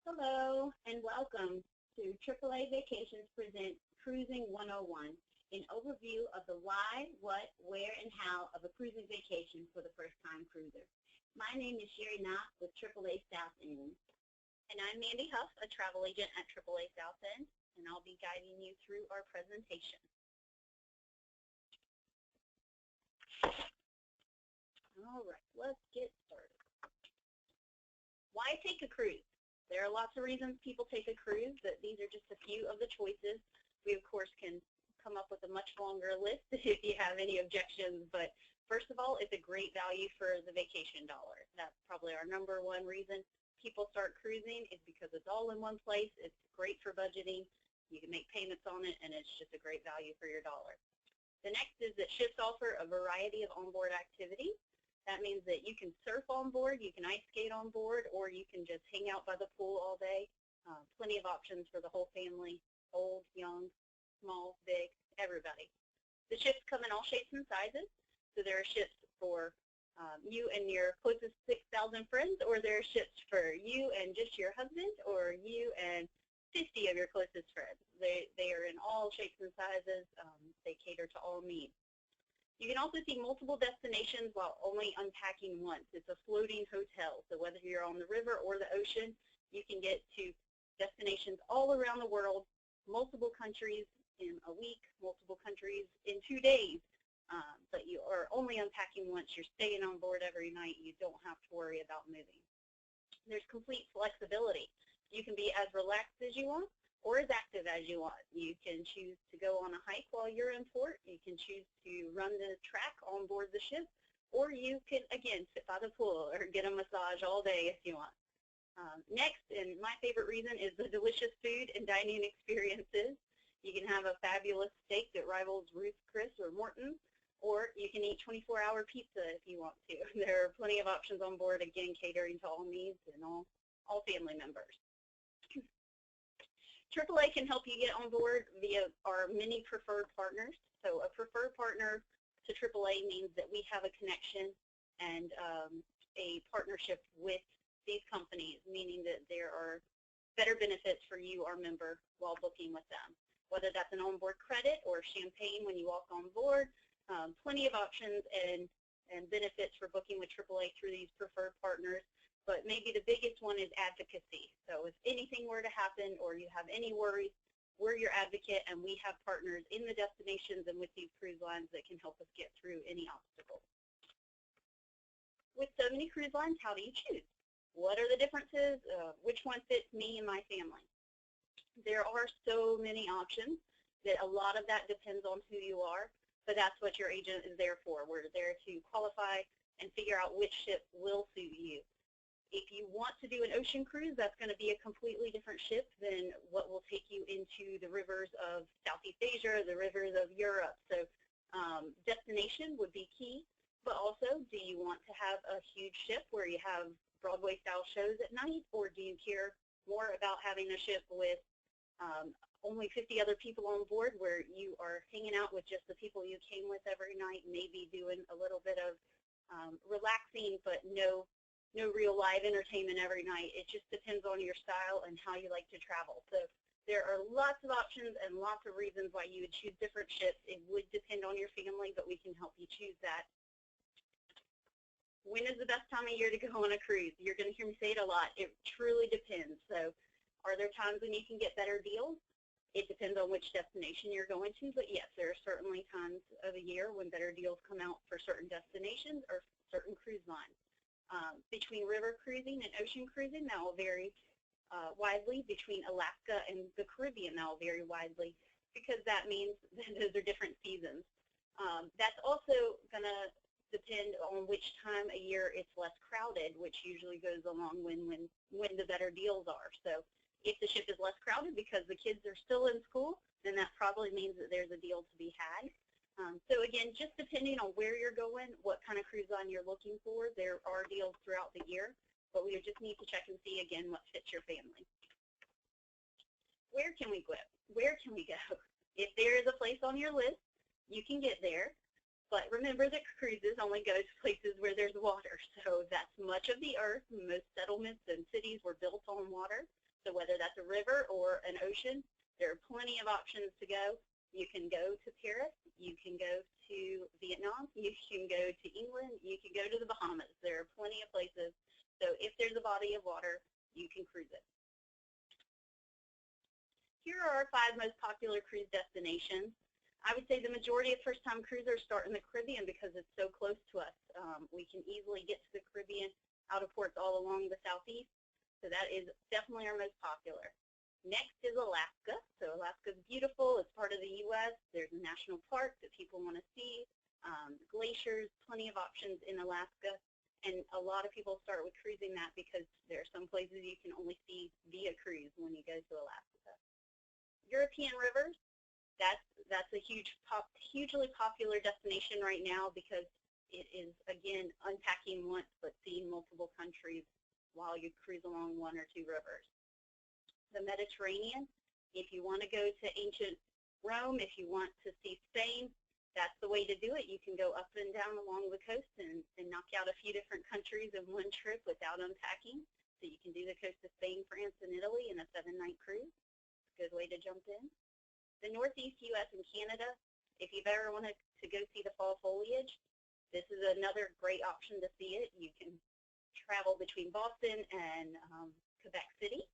Hello and welcome to AAA Vacations present Cruising 101, an overview of the why, what, where, and how of a cruising vacation for the first-time cruiser. My name is Sherry Knott with AAA South End. And I'm Mandy Huff, a travel agent at AAA South End, and I'll be guiding you through our presentation. All right, let's get started. Why take a cruise? There are lots of reasons people take a cruise, but these are just a few of the choices. We, of course, can come up with a much longer list if you have any objections, but first of all, it's a great value for the vacation dollar. That's probably our number one reason people start cruising is because it's all in one place. It's great for budgeting. You can make payments on it, and it's just a great value for your dollar. The next is that ships offer a variety of onboard activities. That means that you can surf on board, you can ice skate on board, or you can just hang out by the pool all day. Plenty of options for the whole family, old, young, small, big, everybody. The ships come in all shapes and sizes. So there are ships for you and your closest 6,000 friends, or there are ships for you and just your husband, or you and 50 of your closest friends. They are in all shapes and sizes. They cater to all needs. You can also see multiple destinations while only unpacking once. It's a floating hotel, so whether you're on the river or the ocean, you can get to destinations all around the world, multiple countries in a week, multiple countries in 2 days. But you are only unpacking once. You're staying on board every night. You don't have to worry about moving. There's complete flexibility. You can be as relaxed as you want or as active as you want. You can choose to go on a hike while you're in port. You can choose to run the track on board the ship, or you can, again, sit by the pool or get a massage all day if you want. Next, and my favorite reason, is the delicious food and dining experiences. You can have a fabulous steak that rivals Ruth's Chris or Morton's, or you can eat 24-hour pizza if you want to. There are plenty of options on board, again, catering to all needs and all family members. AAA can help you get on board via our many preferred partners. So a preferred partner to AAA means that we have a connection and a partnership with these companies, meaning that there are better benefits for you, our member, while booking with them. Whether that's an onboard credit or champagne when you walk on board, plenty of options and benefits for booking with AAA through these preferred partners. But maybe the biggest one is advocacy. So if anything were to happen or you have any worries, we're your advocate, and we have partners in the destinations and with these cruise lines that can help us get through any obstacles. With so many cruise lines, how do you choose? What are the differences? Which one fits me and my family? There are so many options that a lot of that depends on who you are, but that's what your agent is there for. We're there to qualify and figure out which ship will suit you. If you want to do an ocean cruise, that's going to be a completely different ship than what will take you into the rivers of Southeast Asia, the rivers of Europe. So destination would be key, but also, do you want to have a huge ship where you have Broadway-style shows at night, or do you care more about having a ship with only 50 other people on board where you are hanging out with just the people you came with every night, maybe doing a little bit of relaxing, but no real live entertainment every night? It just depends on your style and how you like to travel. So there are lots of options and lots of reasons why you would choose different ships. It would depend on your family, but we can help you choose that. When is the best time of year to go on a cruise? You're going to hear me say it a lot. It truly depends. So are there times when you can get better deals? It depends on which destination you're going to, but yes, there are certainly times of the year when better deals come out for certain destinations or certain cruise lines. Between river cruising and ocean cruising, that will vary widely. Between Alaska and the Caribbean, that will vary widely, because that means that those are different seasons. That's also going to depend on which time of year it's less crowded, which usually goes along when the better deals are. So if the ship is less crowded because the kids are still in school, then that probably means that there's a deal to be had. So again, just depending on where you're going, what kind of cruise line you're looking for, there are deals throughout the year, but we just need to check and see, again, what fits your family. Where can we go? Where can we go? If there is a place on your list, you can get there, but remember that cruises only go to places where there's water, so that's much of the earth. Most settlements and cities were built on water. So whether that's a river or an ocean, there are plenty of options to go. You can go to Paris, you can go to Vietnam, you can go to England, you can go to the Bahamas. There are plenty of places. So if there's a body of water, you can cruise it. Here are our 5 most popular cruise destinations. I would say the majority of first-time cruisers start in the Caribbean because it's so close to us. We can easily get to the Caribbean out of ports all along the southeast. So that is definitely our most popular. Next is Alaska. So Alaska is beautiful. It's part of the U.S. There's a national park that people want to see, glaciers, plenty of options in Alaska. And a lot of people start with cruising that because there are some places you can only see via cruise when you go to Alaska. European rivers, that's a hugely popular destination right now because it is, again, unpacking once but seeing multiple countries while you cruise along 1 or 2 rivers. The Mediterranean, if you want to go to ancient Rome, if you want to see Spain, that's the way to do it. You can go up and down along the coast and knock out a few different countries in one trip without unpacking. So you can do the coast of Spain, France, and Italy in a 7-night cruise. It's a good way to jump in. The Northeast U.S. and Canada, if you've ever wanted to go see the fall foliage, this is another great option to see it. You can travel between Boston and Quebec City,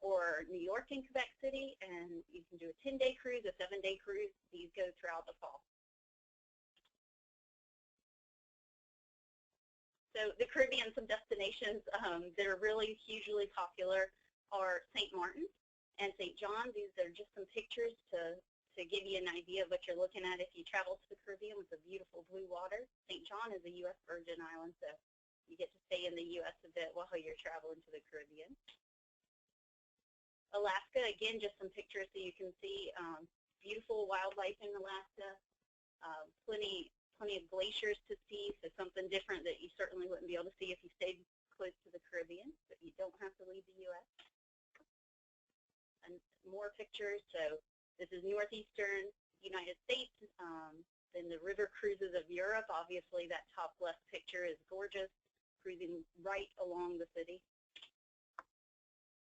or New York and Quebec City, and you can do a 10-day cruise, a 7-day cruise. These go throughout the fall. So the Caribbean, some destinations that are really hugely popular are St. Martin and St. John. These are just some pictures to give you an idea of what you're looking at if you travel to the Caribbean with the beautiful blue water. St. John is a U.S. Virgin Island, so you get to stay in the U.S. a bit while you're traveling to the Caribbean. Alaska, again, just some pictures so you can see beautiful wildlife in Alaska, plenty of glaciers to see, so something different that you certainly wouldn't be able to see if you stayed close to the Caribbean, but you don't have to leave the U.S. And more pictures, so this is northeastern United States, then the river cruises of Europe. Obviously, that top left picture is gorgeous, cruising right along the city.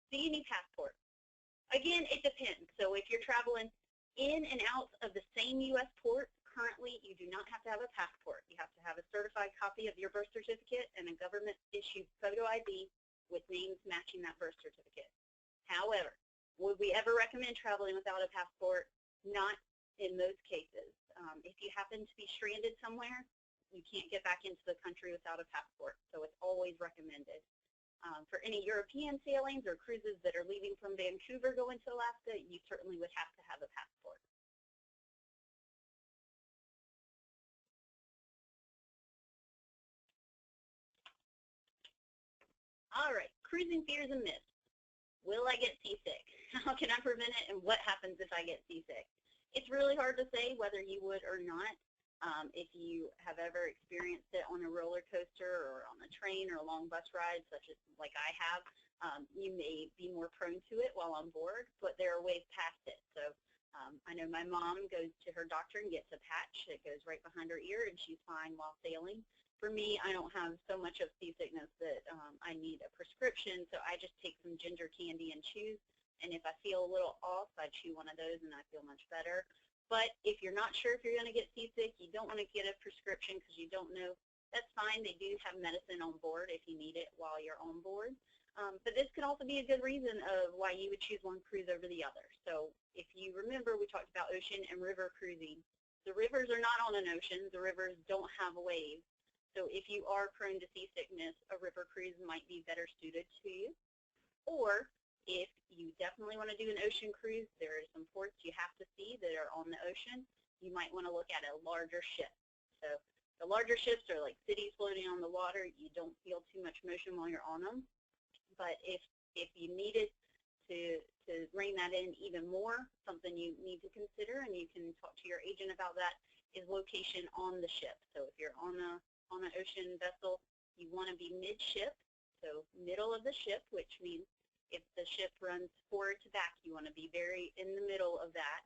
Do you need passport? Again, it depends. So if you're traveling in and out of the same U.S. port, currently you do not have to have a passport. You have to have a certified copy of your birth certificate and a government-issued photo ID with names matching that birth certificate. However, would we ever recommend traveling without a passport? Not in most cases. If you happen to be stranded somewhere, you can't get back into the country without a passport, so it's always recommended. For any European sailings or cruises that are leaving from Vancouver going to Alaska, you certainly would have to have a passport. All right, cruising fears and myths. Will I get seasick? How can I prevent it, and what happens if I get seasick? It's really hard to say whether you would or not. If you have ever experienced it on a roller coaster or on a train or a long bus ride, such as like I have, you may be more prone to it while on board, but there are ways past it. So I know my mom goes to her doctor and gets a patch that goes right behind her ear, and she's fine while sailing. For me, I don't have so much of seasickness that I need a prescription, so I just take some ginger candy and chews. And if I feel a little off, I chew one of those and I feel much better. But if you're not sure if you're going to get seasick, you don't want to get a prescription because you don't know, that's fine. They do have medicine on board if you need it while you're on board. But this could also be a good reason of why you would choose one cruise over the other. So if you remember, we talked about ocean and river cruising. The rivers are not on an ocean. The rivers don't have waves. So if you are prone to seasickness, a river cruise might be better suited to you. Or if you definitely want to do an ocean cruise, there are some ports you have to see that are on the ocean. You might want to look at a larger ship. So the larger ships are like cities floating on the water. You don't feel too much motion while you're on them. But if you needed to rein that in even more, something you need to consider, and you can talk to your agent about that, is location on the ship. So if you're on an ocean vessel, you want to be midship, so middle of the ship, which means if the ship runs forward to back, you want to be very in the middle of that.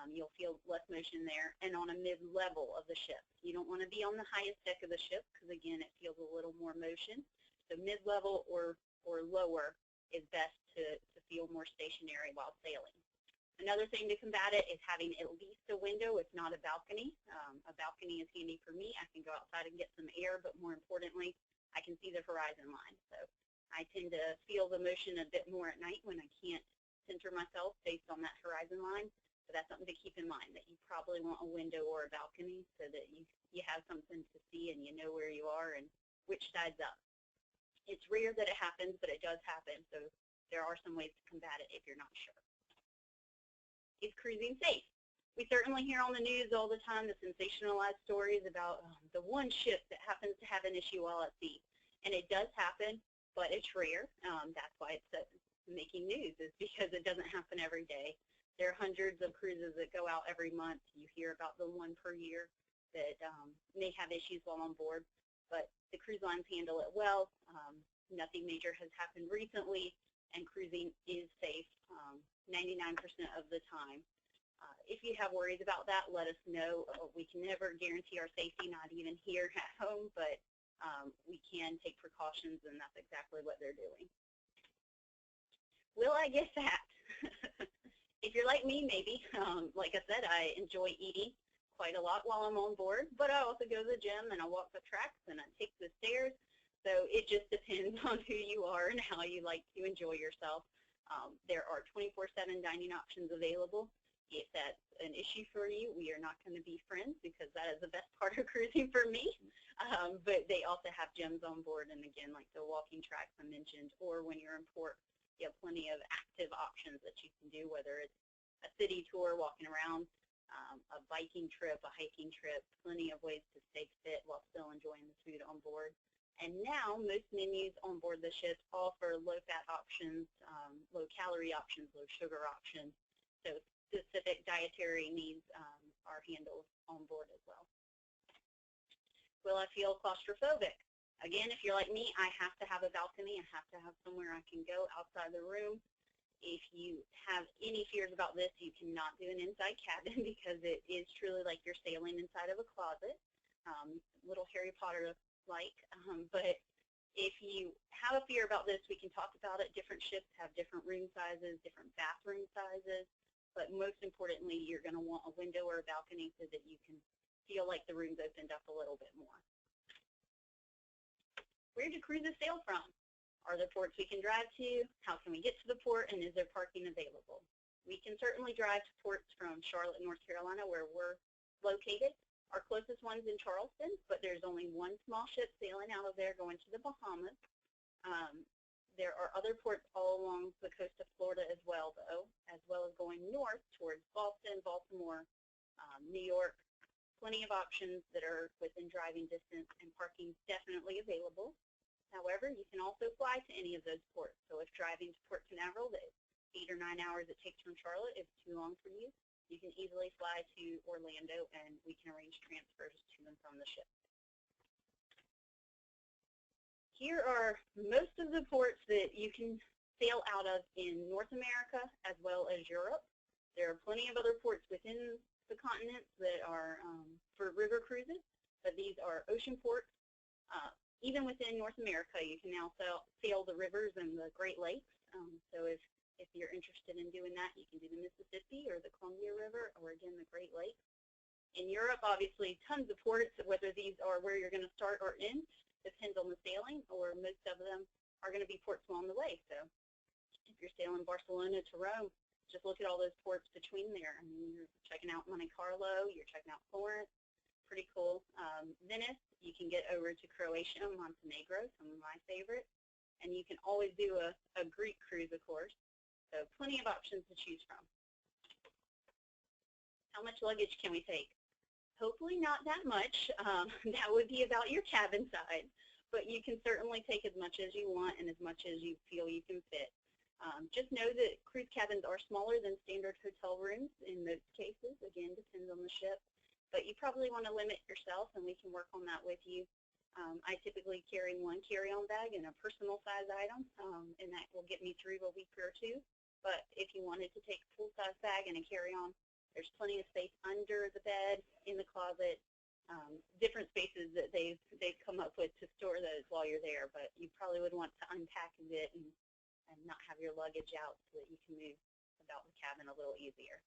You'll feel less motion there, and on a mid-level of the ship. You don't want to be on the highest deck of the ship because, again, it feels a little more motion. So mid-level or lower is best to feel more stationary while sailing. Another thing to combat it is having at least a window, if not a balcony. A balcony is handy for me. I can go outside and get some air, but more importantly, I can see the horizon line. So I tend to feel the motion a bit more at night when I can't center myself based on that horizon line. So that's something to keep in mind, that you probably want a window or a balcony so that you have something to see and you know where you are and which side's up. It's rare that it happens, but it does happen. So there are some ways to combat it if you're not sure. Is cruising safe? We certainly hear on the news all the time the sensationalized stories about the one ship that happens to have an issue while at sea. And it does happen, but it's rare. That's why it's making news, is because it doesn't happen every day. There are hundreds of cruises that go out every month. You hear about the one per year that may have issues while on board, but the cruise lines handle it well. Nothing major has happened recently, and cruising is safe 99% of the time. If you have worries about that, let us know. We can never guarantee our safety, not even here at home, but we can take precautions, and that's exactly what they're doing. Will I get fat? If you're like me, maybe. Like I said, I enjoy eating quite a lot while I'm on board, but I also go to the gym and I walk the tracks and I take the stairs. So it just depends on who you are and how you like to enjoy yourself. There are 24/7 dining options available. If that's an issue for you, we are not going to be friends because that is the best part of cruising for me. But they also have gyms on board, and again, like the walking tracks I mentioned, or when you're in port, you have plenty of active options that you can do, whether it's a city tour, walking around, a biking trip, a hiking trip, plenty of ways to stay fit while still enjoying the food on board. And now most menus on board the ships offer low-fat options, low-calorie options, low-sugar options. So specific dietary needs are handled on board as well. Will I feel claustrophobic? Again, if you're like me, I have to have a balcony. I have to have somewhere I can go outside the room. If you have any fears about this, you cannot do an inside cabin because it is truly like you're sailing inside of a closet, little Harry Potter-like. But if you have a fear about this, we can talk about it. Different ships have different room sizes, different bathroom sizes. But most importantly, you're going to want a window or a balcony so that you can feel like the room's opened up a little bit more. Where do cruises sail from? Are there ports we can drive to? How can we get to the port? And is there parking available? We can certainly drive to ports from Charlotte, North Carolina, where we're located. Our closest one's in Charleston, but there's only one small ship sailing out of there going to the Bahamas. There are other ports all along the coast of Florida as well, though, as well as going north towards Boston, Baltimore, New York. Plenty of options that are within driving distance, and parking definitely available. However, you can also fly to any of those ports. So if driving to Port Canaveral, the 8 or 9 hours it takes from Charlotte is too long for you, you can easily fly to Orlando, and we can arrange transfers to and from the ship. Here are most of the ports that you can sail out of in North America as well as Europe. There are plenty of other ports within the continents that are for river cruises, but these are ocean ports. Even within North America, you can now sail the rivers and the Great Lakes. So if you're interested in doing that, you can do the Mississippi or the Columbia River, or again, the Great Lakes. In Europe, obviously, tons of ports. Whether these are where you're going to start or end depends on the sailing, or most of them are going to be ports along the way. So if you're sailing Barcelona to Rome, just look at all those ports between there. I mean, you're checking out Monte Carlo, you're checking out Florence, pretty cool. Venice, you can get over to Croatia, Montenegro, some of my favorites. And you can always do a Greek cruise, of course. So plenty of options to choose from. How much luggage can we take? Hopefully not that much. That would be about your cabin size, but you can certainly take as much as you want and as much as you feel you can fit. Just know that cruise cabins are smaller than standard hotel rooms in most cases. Again, depends on the ship, but you probably want to limit yourself, and we can work on that with you. I typically carry one carry-on bag and a personal size item, and that will get me through a week or two. But if you wanted to take a full-size bag and a carry-on, there's plenty of space under the bed, in the closet, different spaces that they've come up with to store those while you're there. But you probably would want to unpack a bit and and not have your luggage out so that you can move about the cabin a little easier.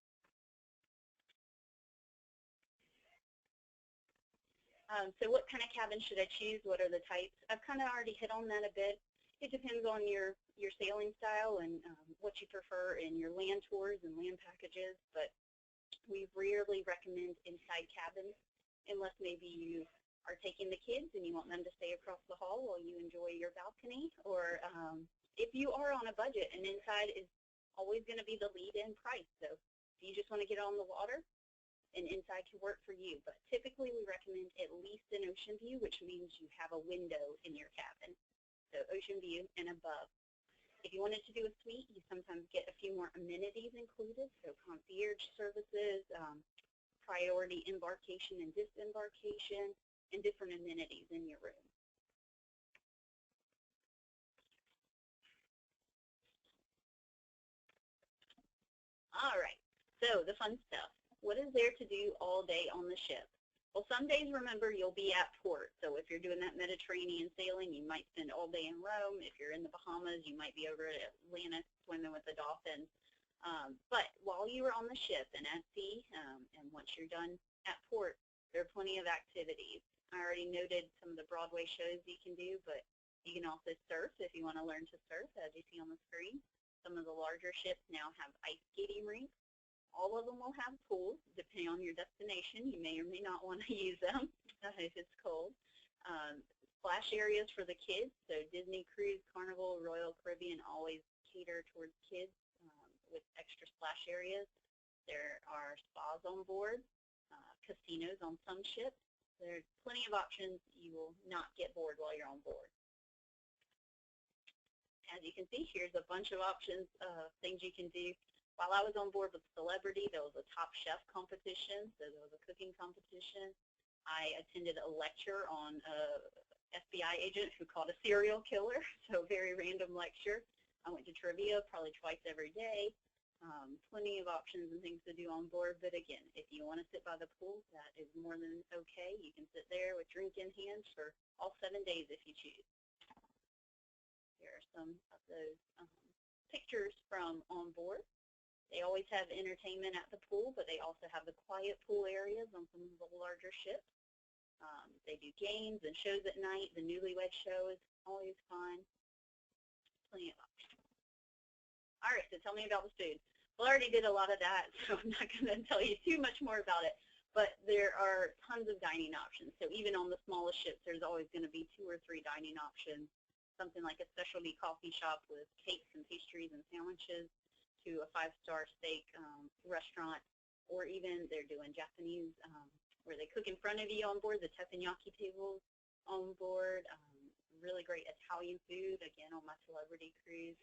So what kind of cabin should I choose? What are the types? I've kind of already hit on that a bit. It depends on your sailing style and what you prefer in your land tours and land packages, but we rarely recommend inside cabins unless maybe you are taking the kids and you want them to stay across the hall while you enjoy your balcony, or if you are on a budget, and inside is always going to be the lead-in price. So if you just want to get on the water, and inside can work for you. But typically we recommend at least an ocean view, which means you have a window in your cabin. So ocean view and above. If you wanted to do a suite, you sometimes get a few more amenities included, so concierge services, priority embarkation and disembarkation, and different amenities in your room. All right, so the fun stuff. What is there to do all day on the ship? Well, some days, remember, you'll be at port. So if you're doing that Mediterranean sailing, you might spend all day in Rome. If you're in the Bahamas, you might be over at Atlantis swimming with the dolphins. But while you are on the ship and at sea, and once you're done at port, there are plenty of activities. I already noted some of the Broadway shows you can do, but you can also surf if you want to learn to surf, as you see on the screen. Some of the larger ships now have ice skating rinks. All of them will have pools, depending on your destination. You may or may not want to use them if it's cold. Splash areas for the kids, so Disney Cruise, Carnival, Royal Caribbean always cater towards kids with extra splash areas. There are spas on board, casinos on some ships. There's plenty of options. You will not get bored while you're on board. As you can see, here's a bunch of options, things you can do. While I was on board with Celebrity, there was a Top Chef competition, so there was a cooking competition. I attended a lecture on a FBI agent who caught a serial killer, so a very random lecture. I went to trivia probably twice every day. Plenty of options and things to do on board, but again, if you want to sit by the pool, that is more than okay. You can sit there with drink in hand for all 7 days if you choose. Here are some of those pictures from on board. They always have entertainment at the pool, but they also have the quiet pool areas on some of the larger ships. They do games and shows at night. The Newlywed Show is always fun. Plenty of options. All right, so tell me about the food. Well, I already did a lot of that, so I'm not going to tell you too much more about it. But there are tons of dining options. So even on the smallest ships, there's always going to be 2 or 3 dining options. Something like a specialty coffee shop with cakes and pastries and sandwiches, to a 5-star steak restaurant, or even they're doing Japanese where they cook in front of you on board, the teppanyaki tables on board, really great Italian food, again, on my Celebrity cruise.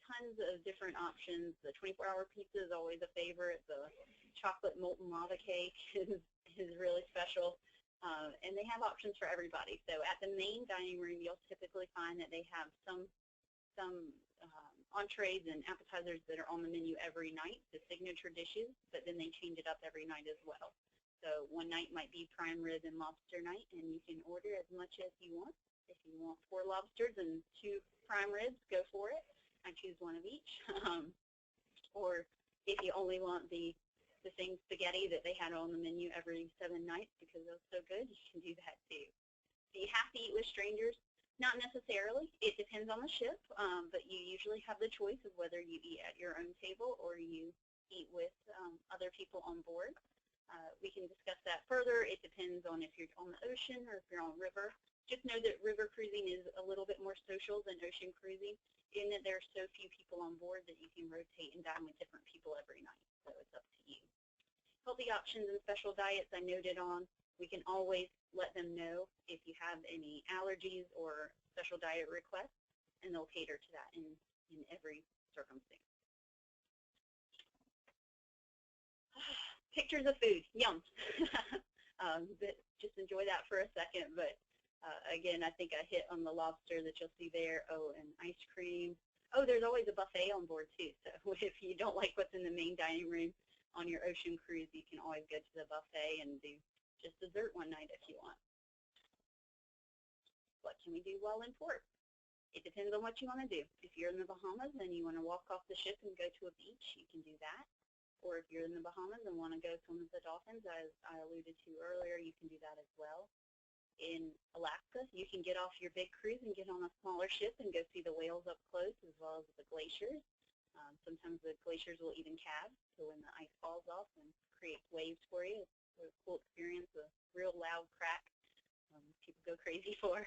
Tons of different options. The 24-hour pizza is always a favorite. The chocolate molten lava cake is really special. And they have options for everybody. So at the main dining room, you'll typically find that they have some entrees and appetizers that are on the menu every night, the signature dishes, but then they change it up every night as well. So one night might be prime rib and lobster night, and you can order as much as you want. If you want 4 lobsters and 2 prime ribs, go for it. I choose one of each. Or if you only want the same spaghetti that they had on the menu every 7 nights because it was so good, you can do that too. Do you have to eat with strangers? Not necessarily. It depends on the ship, but you usually have the choice of whether you eat at your own table or you eat with other people on board. We can discuss that further. It depends on if you're on the ocean or if you're on river. Just know that river cruising is a little bit more social than ocean cruising, in that there are so few people on board that you can rotate and dine with different people every night, so it's up to you. Healthy options and special diets I noted on. We can always let them know if you have any allergies or special diet requests, and they'll cater to that in every circumstance. Pictures of food, yum. Just enjoy that for a second, but again, I think I hit on the lobster that you'll see there. Oh, and ice cream. Oh, there's always a buffet on board too, so if you don't like what's in the main dining room on your ocean cruise, you can always go to the buffet and do just dessert one night if you want. What can we do while in port? It depends on what you want to do. If you're in the Bahamas and you want to walk off the ship and go to a beach, you can do that. Or if you're in the Bahamas and want to go swim with the dolphins, as I alluded to earlier, you can do that as well. In Alaska, you can get off your big cruise and get on a smaller ship and go see the whales up close, as well as the glaciers. Sometimes the glaciers will even calve, so when the ice falls off and creates waves for you, it's a cool experience, a real loud crack people go crazy for.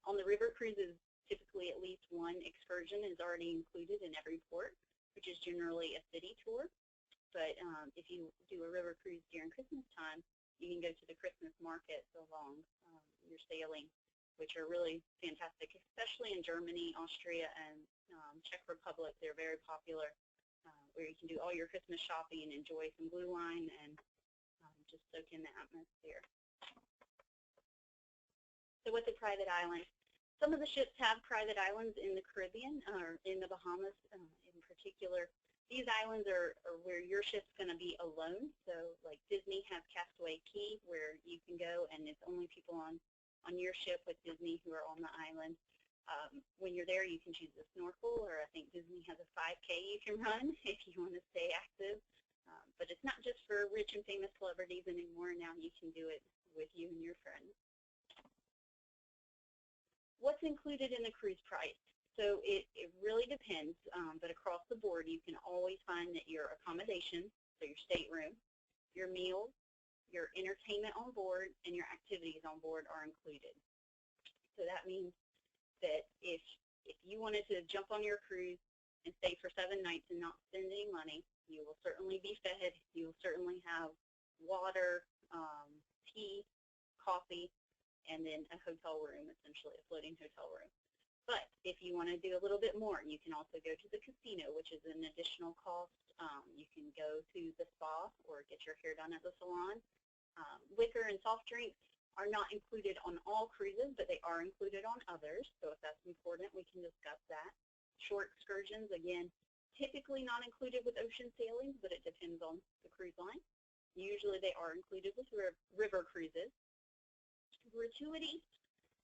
On the river cruises, typically at least one excursion is already included in every port, which is generally a city tour. But if you do a river cruise during Christmas time, you can go to the Christmas markets along your sailing, which are really fantastic, especially in Germany, Austria, and Czech Republic. They're very popular, where you can do all your Christmas shopping and enjoy some blue wine and just soak in the atmosphere. So what's a private island? Some of the ships have private islands in the Caribbean or in the Bahamas in particular. These islands are where your ship's going to be alone. So like Disney has Castaway Cay, where you can go and it's only people on your ship with Disney who are on the island. When you're there, you can choose a snorkel, or I think Disney has a 5K you can run if you want to stay active. But it's not just for rich and famous celebrities anymore. Now you can do it with you and your friends. What's included in the cruise price? So it really depends, but across the board, you can always find that your accommodation, so your stateroom, your meals, your entertainment on board, and your activities on board are included. So that means that if you wanted to jump on your cruise and stay for 7 nights and not spend any money, you will certainly be fed. You will certainly have water, tea, coffee, and then a hotel room, essentially a floating hotel room. But if you want to do a little bit more, you can also go to the casino, which is an additional cost. You can go to the spa or get your hair done at the salon. Liquor and soft drinks are not included on all cruises, but they are included on others. So if that's important, we can discuss that. Short excursions, again, typically not included with ocean sailings, but it depends on the cruise line. Usually they are included with river cruises. Gratuity,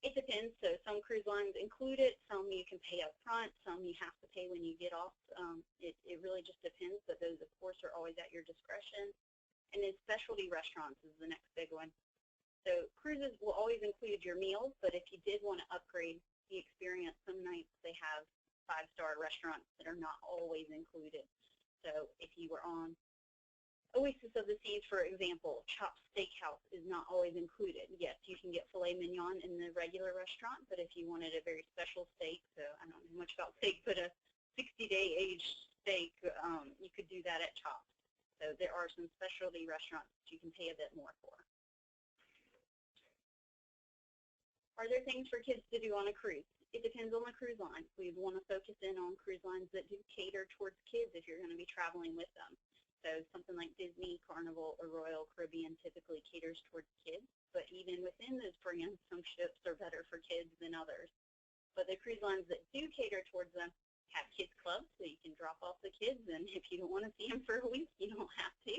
it depends. So some cruise lines include it, some you can pay up front, some you have to pay when you get off. It really just depends, but those, of course, are always at your discretion. And then specialty restaurants is the next big one. So cruises will always include your meals, but if you did want to upgrade the experience, some nights they have 5-star restaurants that are not always included. So if you were on Oasis of the Seas, for example, Chopped Steakhouse is not always included. Yes, you can get filet mignon in the regular restaurant, but if you wanted a very special steak, so I don't know much about steak, but a 60-day aged steak, you could do that at Chopped. So there are some specialty restaurants that you can pay a bit more for. Are there things for kids to do on a cruise? It depends on the cruise line. We want to focus in on cruise lines that do cater towards kids if you're going to be traveling with them. So something like Disney, Carnival, or Royal Caribbean typically caters towards kids, but even within those brands, some ships are better for kids than others. But the cruise lines that do cater towards them have kids clubs, so you can drop off the kids, and if you don't want to see them for a week, you don't have to.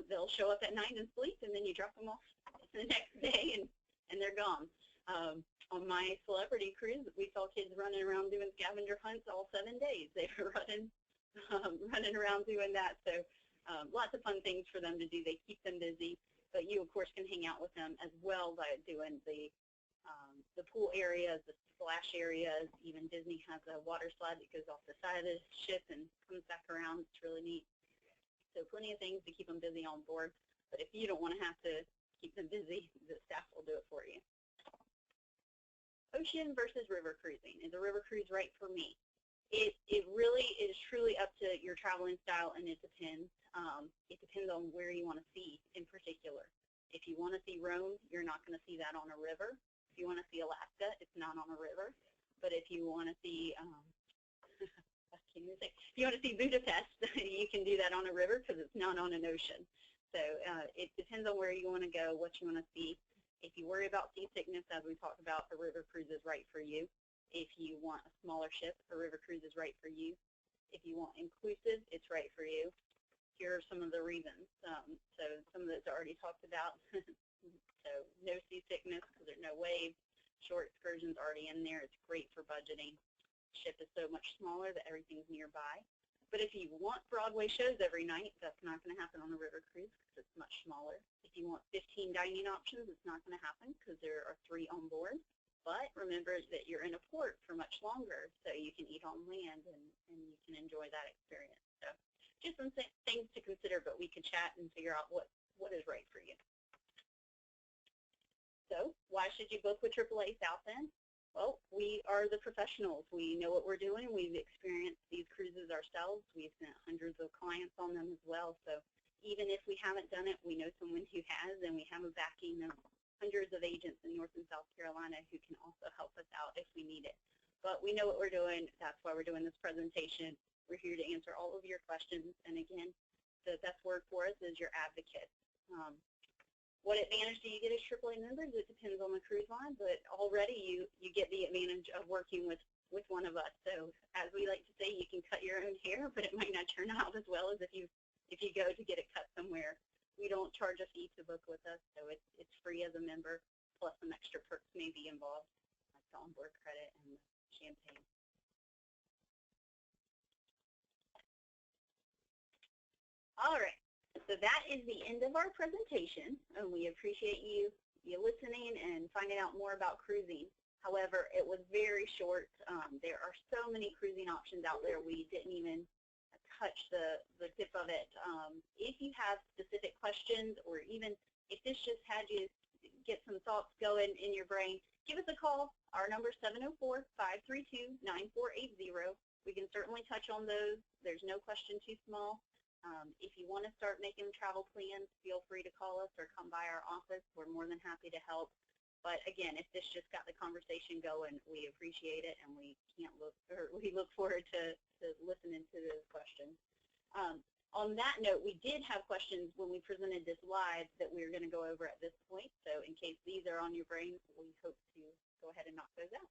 They'll show up at night and sleep, and then you drop them off the next day, and they're gone. On my celebrity cruise, we saw kids running around doing scavenger hunts all 7 days. They were running around doing that. So lots of fun things for them to do. They keep them busy, but you, of course, can hang out with them as well by doing the pool areas, the splash areas. Even Disney has a water slide that goes off the side of the ship and comes back around. It's really neat. So plenty of things to keep them busy on board. But if you don't want to have to keep them busy, the staff will do it for you. Ocean versus river cruising. Is a river cruise right for me? It really is truly up to your traveling style, and it depends. It depends on where you want to see in particular. If you want to see Rome, you're not going to see that on a river. If you want to see Alaska, it's not on a river. But if you want to see, if you want to see Budapest, you can do that on a river because it's not on an ocean. So it depends on where you want to go, what you want to see. If you worry about seasickness, as we talked about, a river cruise is right for you. If you want a smaller ship, a river cruise is right for you. If you want inclusive, it's right for you. Here are some of the reasons. So some of it's already talked about. So no seasickness because there are no waves. short excursions already in there. It's great for budgeting. Ship is so much smaller that everything's nearby. But if you want Broadway shows every night, that's not going to happen on a river cruise because it's much smaller. If you want 15 dining options, it's not going to happen because there are 3 on board. But remember that you're in a port for much longer, so you can eat on land and you can enjoy that experience. So just some things to consider, but we can chat and figure out what is right for you. So why should you book with AAA South End? Well, we are the professionals. We know what we're doing. We've experienced these cruises ourselves. We've sent hundreds of clients on them as well. So even if we haven't done it, we know someone who has, and we have a backing of hundreds of agents in North and South Carolina who can also help us out if we need it. But we know what we're doing. That's why we're doing this presentation. We're here to answer all of your questions. And again, the best word for us is your advocate. What advantage do you get as AAA members? It depends on the cruise line, but already you get the advantage of working with one of us. So as we like to say, you can cut your own hair, but it might not turn out as well as if you go to get it cut somewhere. We don't charge a fee to book with us, so it's free as a member, plus some extra perks may be involved, like the onboard credit and champagne. All right. So that is the end of our presentation, and we appreciate you listening and finding out more about cruising. However, it was very short. There are so many cruising options out there. We didn't even touch the tip of it. If you have specific questions, or even if this just had you get some thoughts going in your brain, give us a call. Our number is 704-532-9480. We can certainly touch on those. There's no question too small. If you want to start making travel plans, feel free to call us or come by our office. We're more than happy to help. But again, if this just got the conversation going, we appreciate it, and we look forward to listening to those questions. On that note, we did have questions when we presented this live that we were going to go over at this point. So in case these are on your brain, we hope to go ahead and knock those out.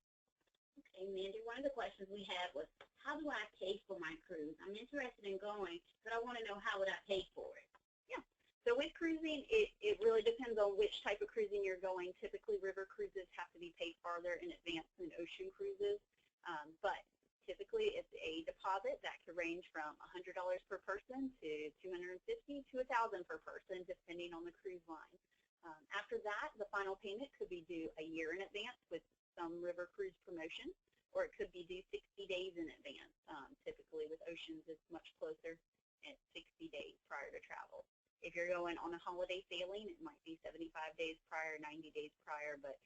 Okay, Mandy, one of the questions we had was, how do I pay for my cruise? I'm interested in going, but I want to know how would I pay for it? Yeah, so with cruising, it really depends on which type of cruising you're going. Typically, river cruises have to be paid farther in advance than ocean cruises, but typically it's a deposit that could range from $100 per person to $250 to $1,000 per person, depending on the cruise line. After that, the final payment could be due a year in advance with some river cruise promotion, or it could be due 60 days in advance. Typically with oceans, it's much closer at 60 days prior to travel. If you're going on a holiday sailing, it might be 75 days prior, 90 days prior, but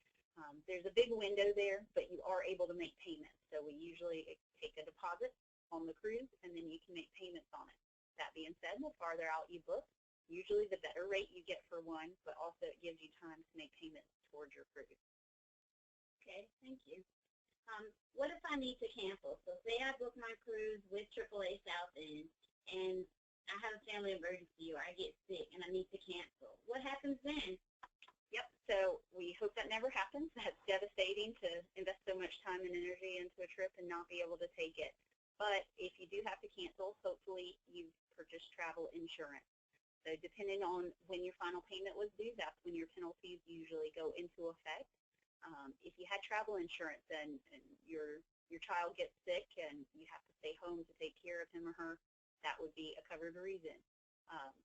there's a big window there, but you are able to make payments. So we usually take a deposit on the cruise, and then you can make payments on it. That being said, the farther out you book, usually the better rate you get for one, but also it gives you time to make payments towards your cruise. Okay, thank you. What if I need to cancel? So say I book my cruise with AAA South End, and I have a family emergency, or I get sick and I need to cancel. What happens then? Yep, so we hope that never happens. That's devastating to invest so much time and energy into a trip and not be able to take it. But if you do have to cancel, hopefully you've purchased travel insurance. So depending on when your final payment was due, that's when your penalties usually go into effect. If you had travel insurance and your child gets sick and you have to stay home to take care of him or her, that would be a covered reason.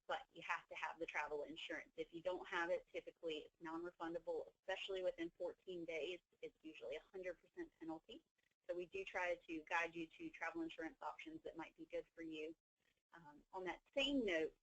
But you have to have the travel insurance. If you don't have it, typically it's non-refundable, especially within 14 days. It's usually a 100% penalty. So we do try to guide you to travel insurance options that might be good for you. On that same note,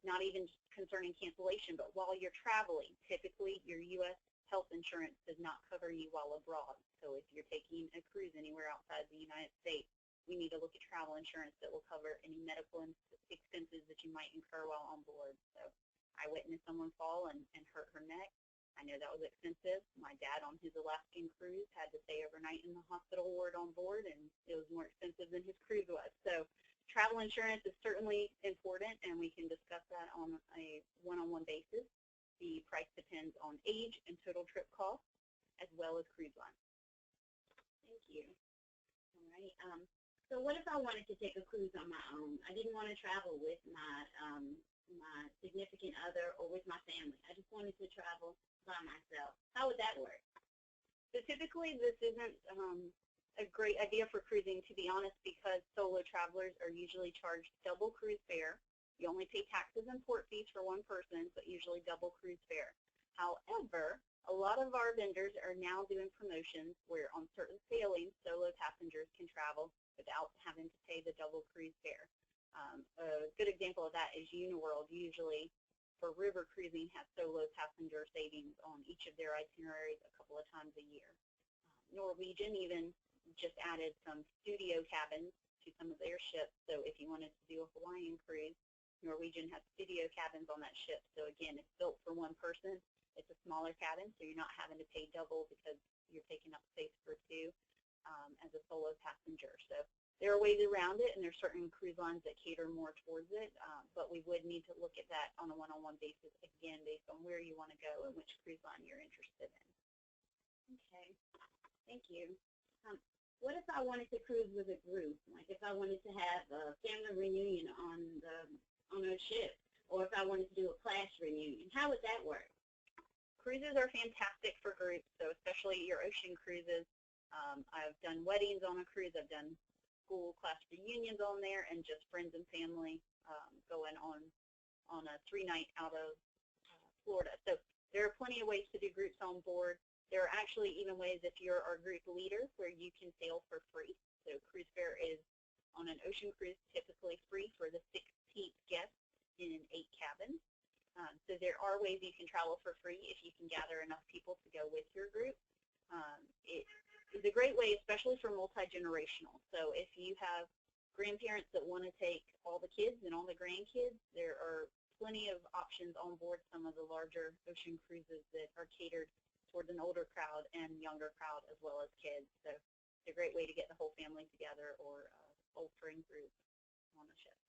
not even concerning cancellation, but while you're traveling, typically your U.S. health insurance does not cover you while abroad. So if you're taking a cruise anywhere outside the United States, we need to look at travel insurance that will cover any medical expenses that you might incur while on board. So I witnessed someone fall and hurt her neck. I know that was expensive. My dad on his Alaskan cruise had to stay overnight in the hospital ward on board, and it was more expensive than his cruise was. So travel insurance is certainly important, and we can discuss that on a one-on-one basis. The price depends on age and total trip cost, as well as cruise line. Thank you. All right. So what if I wanted to take a cruise on my own? I didn't want to travel with my significant other or with my family. I just wanted to travel by myself. How would that work? So typically this isn't a great idea for cruising, to be honest, because solo travelers are usually charged double cruise fare. You only pay taxes and port fees for one person, but usually double cruise fare. However, a lot of our vendors are now doing promotions where on certain sailings, solo passengers can travel without having to pay the double cruise fare. A good example of that is Uniworld usually for river cruising has solo passenger savings on each of their itineraries a couple of times a year. Norwegian even just added some studio cabins to some of their ships, so if you wanted to do a Hawaiian cruise, Norwegian has studio cabins on that ship. So again, it's built for one person. It's a smaller cabin, so you're not having to pay double because you're taking up space for two as a solo passenger. So there are ways around it, and there are certain cruise lines that cater more towards it, but we would need to look at that on a one-on-one basis, again, based on where you want to go and which cruise line you're interested in. Okay, thank you. What if I wanted to cruise with a group? Like if I wanted to have a family reunion on a ship, or if I wanted to do a class reunion, how would that work? Cruises are fantastic for groups, so especially your ocean cruises. I've done weddings on a cruise. I've done school class reunions on there, and just friends and family going on a 3-night out of Florida. So there are plenty of ways to do groups on board. There are actually even ways if you're our group leader where you can sail for free. So cruise fare is on an ocean cruise typically free for the 16th guest in 8 cabins. So there are ways you can travel for free if you can gather enough people to go with your group. It is a great way, especially for multi-generational. So if you have grandparents that want to take all the kids and all the grandkids, there are plenty of options on board some of the larger ocean cruises that are catered towards an older crowd and younger crowd as well as kids. So it's a great way to get the whole family together or a whole friend group on a ship.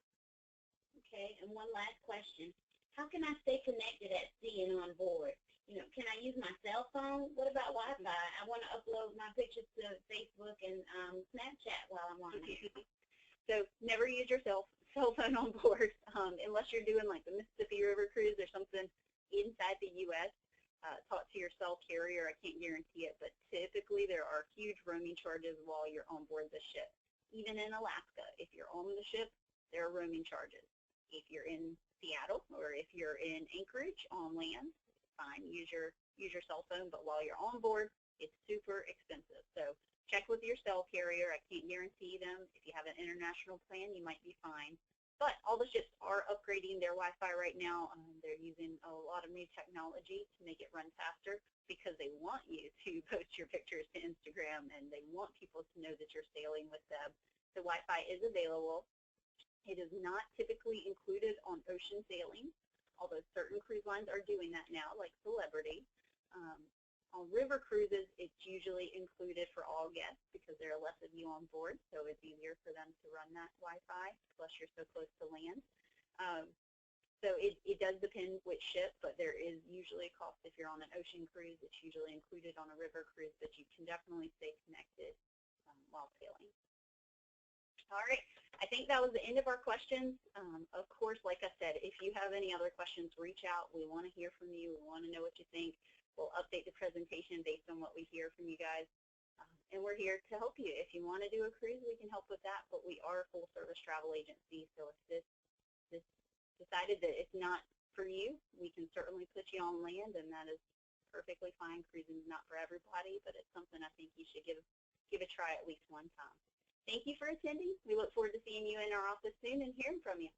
Okay, and one last question. How can I stay connected at sea and on board? You know, can I use my cell phone? What about Wi-Fi? I want to upload my pictures to Facebook and Snapchat while I'm on there. So never use your cell phone on board unless you're doing like the Mississippi River cruise or something inside the U.S. Talk to your cell carrier. I can't guarantee it, but typically there are huge roaming charges while you're on board the ship. Even in Alaska, if you're on the ship, there are roaming charges. If you're in Seattle or if you're in Anchorage on land, fine, use your cell phone, but while you're on board, it's super expensive. So check with your cell carrier. I can't guarantee them. If you have an international plan, you might be fine. But all the ships are upgrading their Wi-Fi right now. They're using a lot of new technology to make it run faster because they want you to post your pictures to Instagram and they want people to know that you're sailing with them. The Wi-Fi is available. It is not typically included on ocean sailing, although certain cruise lines are doing that now, like Celebrity. On river cruises, it's usually included for all guests because there are less of you on board, so it's easier for them to run that Wi-Fi, plus you're so close to land. So it does depend which ship, but there is usually a cost if you're on an ocean cruise. It's usually included on a river cruise, but you can definitely stay connected while sailing. All right, I think that was the end of our questions. Of course, like I said, if you have any other questions, reach out. We want to hear from you. We want to know what you think. We'll update the presentation based on what we hear from you guys. And we're here to help you. If you want to do a cruise, we can help with that, but we are a full-service travel agency, so if this decided that it's not for you, we can certainly put you on land, and that is perfectly fine. Cruising is not for everybody, but it's something I think you should give a try at least one time. Thank you for attending. We look forward to seeing you in our office soon and hearing from you.